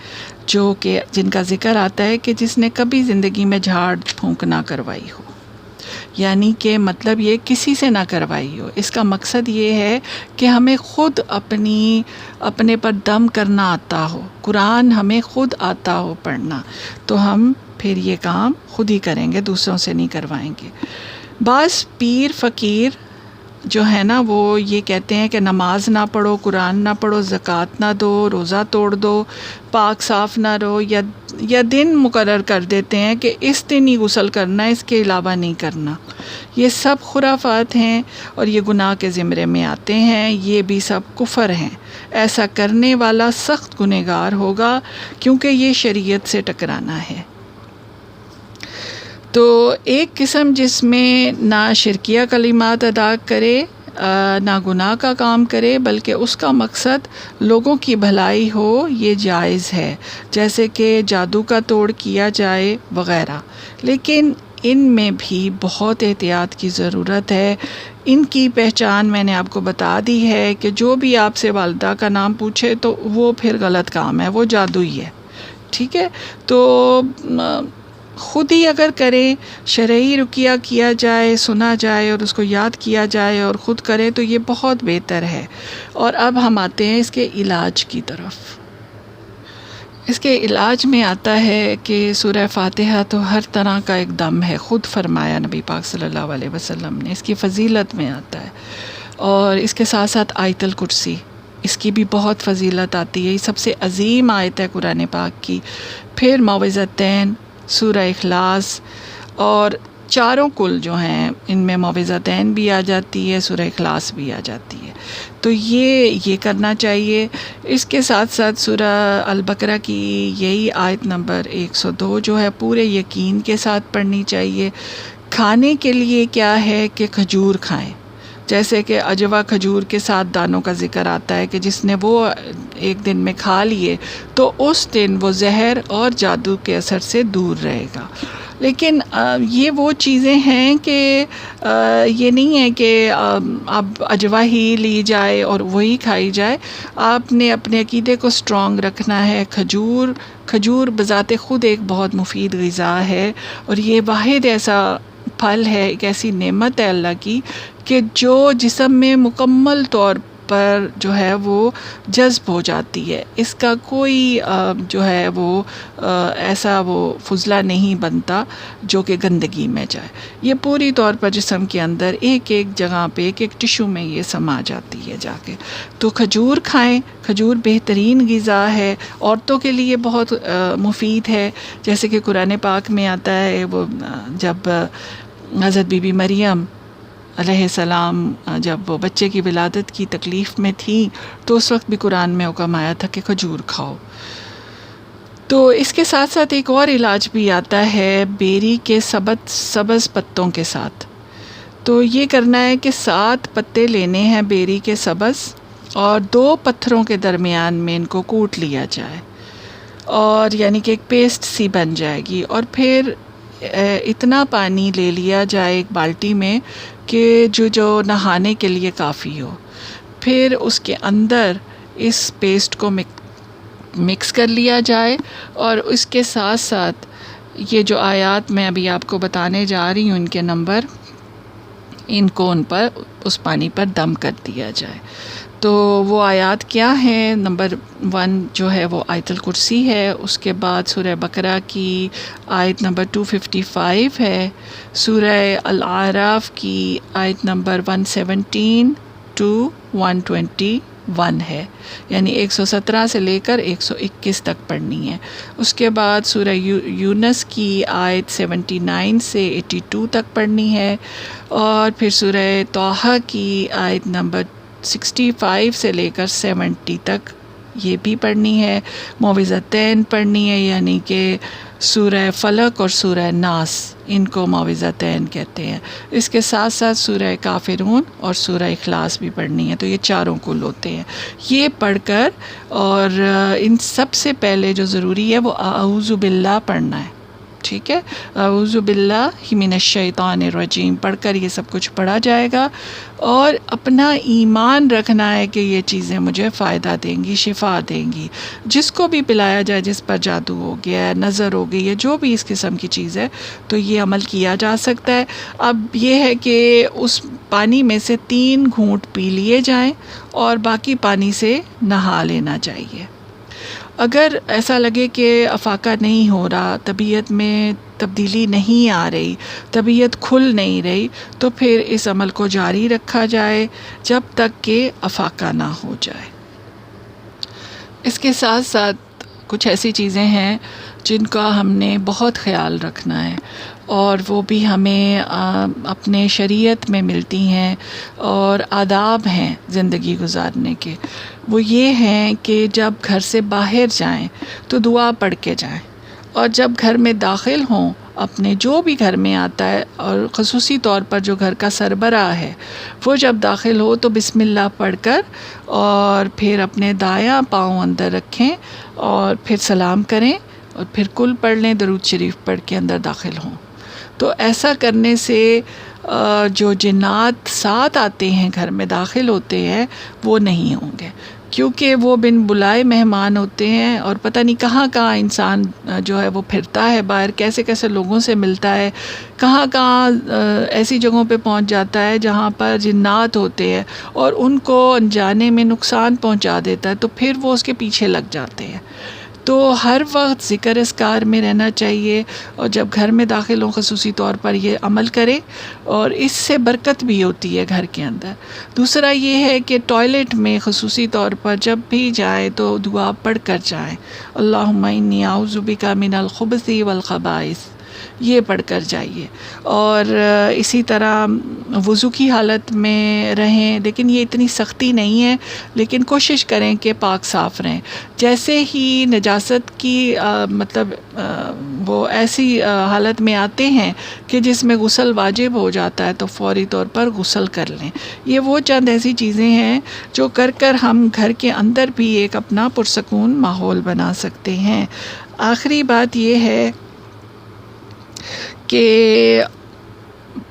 A: جو کہ جن کا ذکر آتا ہے کہ جس نے کبھی زندگی میں جھاڑ پھونک نہ کروائی ہو، یعنی کہ مطلب یہ کسی سے نہ کروائی ہو۔ اس کا مقصد یہ ہے کہ ہمیں خود اپنے پر دم کرنا آتا ہو، قرآن ہمیں خود آتا ہو پڑھنا، تو ہم پھر یہ کام خود ہی کریں گے، دوسروں سے نہیں کروائیں گے۔ بعض پیر فقیر جو ہے نا، وہ یہ کہتے ہیں کہ نماز نہ پڑھو، قرآن نہ پڑھو، زکوٰۃ نہ دو، روزہ توڑ دو، پاک صاف نہ رہو، یا دن مقرر کر دیتے ہیں کہ اس دن ہی غسل کرنا ہے، اس کے علاوہ نہیں کرنا۔ یہ سب خرافات ہیں اور یہ گناہ کے زمرے میں آتے ہیں، یہ بھی سب کفر ہیں۔ ایسا کرنے والا سخت گنہگار ہوگا کیونکہ یہ شریعت سے ٹکرانا ہے۔ تو ایک قسم جس میں نہ شرکیہ کلمات ادا کرے، نہ گناہ کا کام کرے، بلکہ اس کا مقصد لوگوں کی بھلائی ہو، یہ جائز ہے، جیسے کہ جادو کا توڑ کیا جائے وغیرہ، لیکن ان میں بھی بہت احتیاط کی ضرورت ہے ان کی پہچان میں نے آپ کو بتا دی ہے کہ جو بھی آپ سے والدہ کا نام پوچھے تو وہ پھر غلط کام ہے، وہ جادوئی ہے، ٹھیک ہے؟ تو خود ہی اگر کریں، شرعی رقیہ کیا جائے، سنا جائے اور اس کو یاد کیا جائے اور خود کریں تو یہ بہت بہتر ہے۔ اور اب ہم آتے ہیں اس کے علاج کی طرف۔ اس کے علاج میں آتا ہے کہ سورہ فاتحہ تو ہر طرح کا ایک دم ہے، خود فرمایا نبی پاک صلی اللہ علیہ وسلم نے، اس کی فضیلت میں آتا ہے۔ اور اس کے ساتھ ساتھ آیت الکرسی، اس کی بھی بہت فضیلت آتی ہے، یہ سب سے عظیم آیت ہے قرآن پاک کی۔ پھر معوذتین، سورہ اخلاص، اور چاروں کل جو ہیں ان میں معوذتین بھی آ جاتی ہے، سورہ اخلاص بھی آ جاتی ہے، تو یہ کرنا چاہیے۔ اس کے ساتھ ساتھ سورہ البقرہ کی یہی آیت نمبر 102 جو ہے پورے یقین کے ساتھ پڑھنی چاہیے۔ کھانے کے لیے کیا ہے کہ کھجور کھائیں، جیسے کہ اجوا کھجور کے ساتھ دانوں کا ذکر آتا ہے کہ جس نے وہ ایک دن میں کھا لیے تو اس دن وہ زہر اور جادو کے اثر سے دور رہے گا۔ لیکن یہ وہ چیزیں ہیں کہ یہ نہیں ہے کہ اب اجوا ہی لی جائے اور وہی کھائی جائے، آپ نے اپنے عقیدے کو اسٹرانگ رکھنا ہے۔ کھجور بذات خود ایک بہت مفید غذا ہے، اور یہ واحد ایسا پھل ہے، ایک ایسی نعمت ہے اللہ کی کہ جو جسم میں مکمل طور پر جو ہے وہ جذب ہو جاتی ہے، اس کا کوئی جو ہے وہ ایسا وہ فضلہ نہیں بنتا جو کہ گندگی میں جائے، یہ پوری طور پر جسم کے اندر ایک ایک جگہ پہ ایک ایک ٹشو میں یہ سما جاتی ہے جا کے۔ تو کھجور کھائیں، کھجور بہترین غذا ہے، عورتوں کے لیے بہت مفید ہے، جیسے کہ قرآن پاک میں آتا ہے وہ جب حضرت بی بی مریم علیہ السلام جب وہ بچے کی ولادت کی تکلیف میں تھی تو اس وقت بھی قرآن میں حکم آیا تھا کہ کھجور کھاؤ۔ تو اس کے ساتھ ساتھ ایک اور علاج بھی آتا ہے بیری کے سبز پتوں کے ساتھ۔ تو یہ کرنا ہے کہ 7 پتے لینے ہیں بیری کے سبز، اور 2 پتھروں کے درمیان میں ان کو کوٹ لیا جائے، اور یعنی کہ ایک پیسٹ سی بن جائے گی، اور پھر اتنا پانی لے لیا جائے ایک بالٹی میں کہ جو نہانے کے لیے کافی ہو۔ پھر اس کے اندر اس پیسٹ کو مکس کر لیا جائے، اور اس کے ساتھ ساتھ یہ جو آیات میں ابھی آپ کو بتانے جا رہی ہوں ان کے نمبر، ان کو ان پر اس پانی پر دم کر دیا جائے۔ تو وہ آیات کیا ہیں؟ نمبر 1 جو ہے وہ آیت الکرسی ہے، اس کے بعد سورہ بقرہ کی آیت نمبر 255 ہے، سورہ الاعراف کی آیت نمبر 117 to 121 ہے، یعنی 117 سے لے کر 121 تک پڑھنی ہے۔ اس کے بعد سورہ یونس کی آیت 79 سے 82 تک پڑھنی ہے، اور پھر سورہ طٰہٰ کی آیت نمبر 65 سے لے کر 70 تک یہ بھی پڑھنی ہے۔ معوذتین پڑھنی ہے، یعنی کہ سورہ فلق اور سورہ ناس، ان کو معوذتین کہتے ہیں۔ اس کے ساتھ ساتھ سورہ کافرون اور سورہ اخلاص بھی پڑھنی ہے، تو یہ چاروں کل ہوتے ہیں۔ یہ پڑھ کر، اور ان سب سے پہلے جو ضروری ہے وہ اعوذ باللہ پڑھنا ہے، ٹھیک ہے؟ اعوذ باللہ من الشیطان الرجیم پڑھ کر یہ سب کچھ پڑھا جائے گا، اور اپنا ایمان رکھنا ہے کہ یہ چیزیں مجھے فائدہ دیں گی، شفا دیں گی۔ جس کو بھی پلایا جائے، جس پر جادو ہو گیا ہے، نظر ہو گئی ہے، جو بھی اس قسم کی چیز ہے، تو یہ عمل کیا جا سکتا ہے۔ اب یہ ہے کہ اس پانی میں سے 3 گھونٹ پی لیے جائیں، اور باقی پانی سے نہا لینا چاہیے۔ اگر ایسا لگے کہ افاقہ نہیں ہو رہا، طبیعت میں تبدیلی نہیں آ رہی، طبیعت کھل نہیں رہی، تو پھر اس عمل کو جاری رکھا جائے جب تک کہ افاقہ نہ ہو جائے۔ اس کے ساتھ ساتھ کچھ ایسی چیزیں ہیں جن کا ہم نے بہت خیال رکھنا ہے، اور وہ بھی ہمیں اپنے شریعت میں ملتی ہیں، اور آداب ہیں زندگی گزارنے کے۔ وہ یہ ہیں کہ جب گھر سے باہر جائیں تو دعا پڑھ کے جائیں، اور جب گھر میں داخل ہوں، اپنے جو بھی گھر میں آتا ہے، اور خصوصی طور پر جو گھر کا سربراہ ہے، وہ جب داخل ہو تو بسم اللہ پڑھ کر، اور پھر اپنے دایاں پاؤں اندر رکھیں، اور پھر سلام کریں، اور پھر کل پڑھ لیں، درود شریف پڑھ کے اندر داخل ہوں۔ تو ایسا کرنے سے جو جنات ساتھ آتے ہیں گھر میں داخل ہوتے ہیں وہ نہیں ہوں گے، کیونکہ وہ بن بلائے مہمان ہوتے ہیں، اور پتہ نہیں کہاں کہاں انسان جو ہے وہ پھرتا ہے باہر، کیسے کیسے لوگوں سے ملتا ہے، کہاں کہاں ایسی جگہوں پہ پہنچ جاتا ہے جہاں پر جنات ہوتے ہیں اور ان کو انجانے میں نقصان پہنچا دیتا ہے، تو پھر وہ اس کے پیچھے لگ جاتے ہیں۔ تو ہر وقت ذکر اذکار میں رہنا چاہیے، اور جب گھر میں داخل ہوں خصوصی طور پر یہ عمل کرے، اور اس سے برکت بھی ہوتی ہے گھر کے اندر۔ دوسرا یہ ہے کہ ٹوائلٹ میں خصوصی طور پر جب بھی جائیں تو دعا پڑھ کر جائیں، اللہم انی اعوذ بک من الخبث والخبائث، یہ پڑھ کر جائیے۔ اور اسی طرح وضو کی حالت میں رہیں، لیکن یہ اتنی سختی نہیں ہے، لیکن کوشش کریں کہ پاک صاف رہیں۔ جیسے ہی نجاست کی مطلب وہ ایسی حالت میں آتے ہیں کہ جس میں غسل واجب ہو جاتا ہے، تو فوری طور پر غسل کر لیں۔ یہ وہ چند ایسی چیزیں ہیں جو کر کر ہم گھر کے اندر بھی ایک اپنا پرسکون ماحول بنا سکتے ہیں۔ آخری بات یہ ہے کہ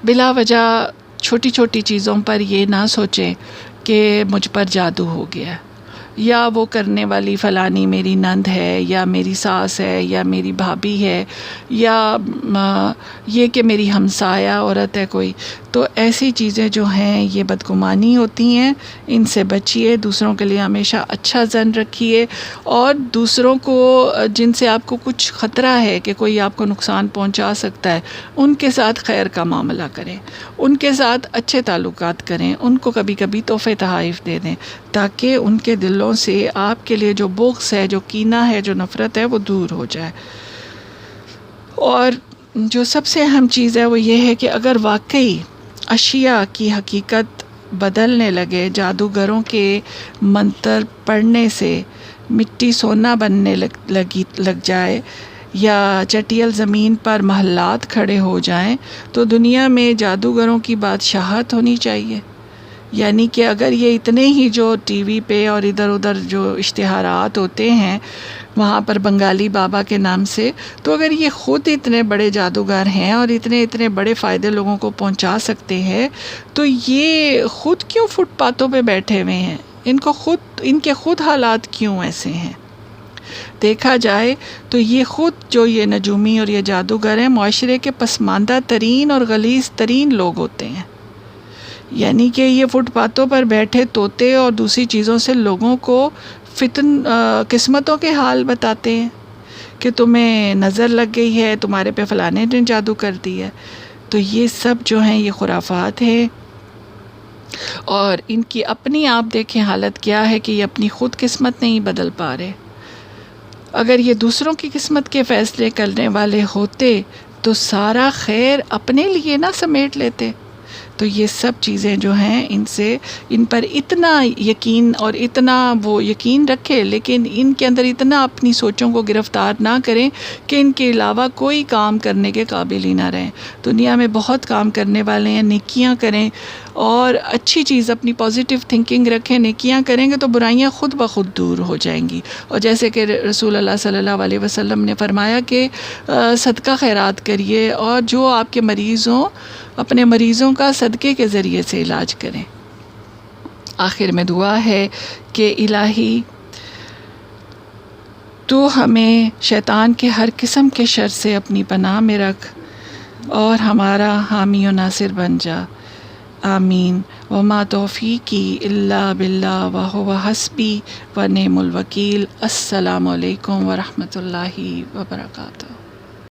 A: بلا وجہ چھوٹی چھوٹی چیزوں پر یہ نہ سوچیں کہ مجھ پر جادو ہو گیا، یا وہ کرنے والی فلانی میری نند ہے، یا میری ساس ہے، یا میری بھابھی ہے، یا یہ کہ میری ہمسایہ عورت ہے کوئی۔ تو ایسی چیزیں جو ہیں یہ بدگمانی ہوتی ہیں، ان سے بچیے، دوسروں کے لیے ہمیشہ اچھا ظن رکھیے، اور دوسروں کو جن سے آپ کو کچھ خطرہ ہے کہ کوئی آپ کو نقصان پہنچا سکتا ہے، ان کے ساتھ خیر کا معاملہ کریں، ان کے ساتھ اچھے تعلقات کریں، ان کو کبھی کبھی تحفے تحائف دے دیں، تاکہ ان کے دلوں سے آپ کے لیے جو بغض ہے، جو کینہ ہے، جو نفرت ہے، وہ دور ہو جائے۔ اور جو سب سے اہم چیز ہے وہ یہ ہے کہ اگر واقعی اشیاء کی حقیقت بدلنے لگے، جادوگروں کے منتر پڑھنے سے مٹی سونا بننے لگ جائے، یا چٹیل زمین پر محلات کھڑے ہو جائیں، تو دنیا میں جادوگروں کی بادشاہت ہونی چاہیے۔ یعنی کہ اگر یہ اتنے ہی جو ٹی وی پہ اور ادھر ادھر جو اشتہارات ہوتے ہیں وہاں پر بنگالی بابا کے نام سے، تو اگر یہ خود اتنے بڑے جادوگر ہیں اور اتنے بڑے فائدے لوگوں کو پہنچا سکتے ہیں، تو یہ خود کیوں فٹ پاتھوں پہ بیٹھے ہوئے ہیں؟ ان کے خود حالات کیوں ایسے ہیں؟ دیکھا جائے تو یہ خود جو یہ نجومی اور یہ جادوگر ہیں، معاشرے کے پسماندہ ترین اور غلیظ ترین لوگ ہوتے ہیں۔ یعنی کہ یہ فٹ پاتھوں پر بیٹھے طوطے اور دوسری چیزوں سے لوگوں کو قسمتوں کے حال بتاتے ہیں کہ تمہیں نظر لگ گئی ہے، تمہارے پہ فلانے نے جادو کر دی ہے۔ تو یہ سب جو ہیں یہ خرافات ہیں، اور ان کی اپنی آپ دیکھیں حالت کیا ہے کہ یہ اپنی خود قسمت نہیں بدل پا رہے۔ اگر یہ دوسروں کی قسمت کے فیصلے کرنے والے ہوتے تو سارا خیر اپنے لیے نہ سمیٹ لیتے۔ تو یہ سب چیزیں جو ہیں ان پر اتنا یقین اور اتنا وہ یقین رکھے، لیکن ان کے اندر اتنا اپنی سوچوں کو گرفتار نہ کریں کہ ان کے علاوہ کوئی کام کرنے کے قابل ہی نہ رہیں۔ دنیا میں بہت کام کرنے والے ہیں، نیکیاں کریں اور اچھی چیز اپنی پازیٹیو تھنکنگ رکھیں، نیکیاں کریں گے تو برائیاں خود بخود دور ہو جائیں گی۔ اور جیسے کہ رسول اللہ صلی اللہ علیہ وسلم نے فرمایا کہ صدقہ خیرات کریے، اور جو آپ کے مریض ہوں اپنے مریضوں کا صدقے کے ذریعے سے علاج کریں۔ آخر میں دعا ہے کہ الہی تو ہمیں شیطان کے ہر قسم کے شر سے اپنی پناہ میں رکھ اور ہمارا حامی و ناصر بن جا، آمین۔ وما توفیقی الا باللہ وہو حسبی ونعم الوکیل۔ السلام علیکم ورحمۃ اللہ وبرکاتہ۔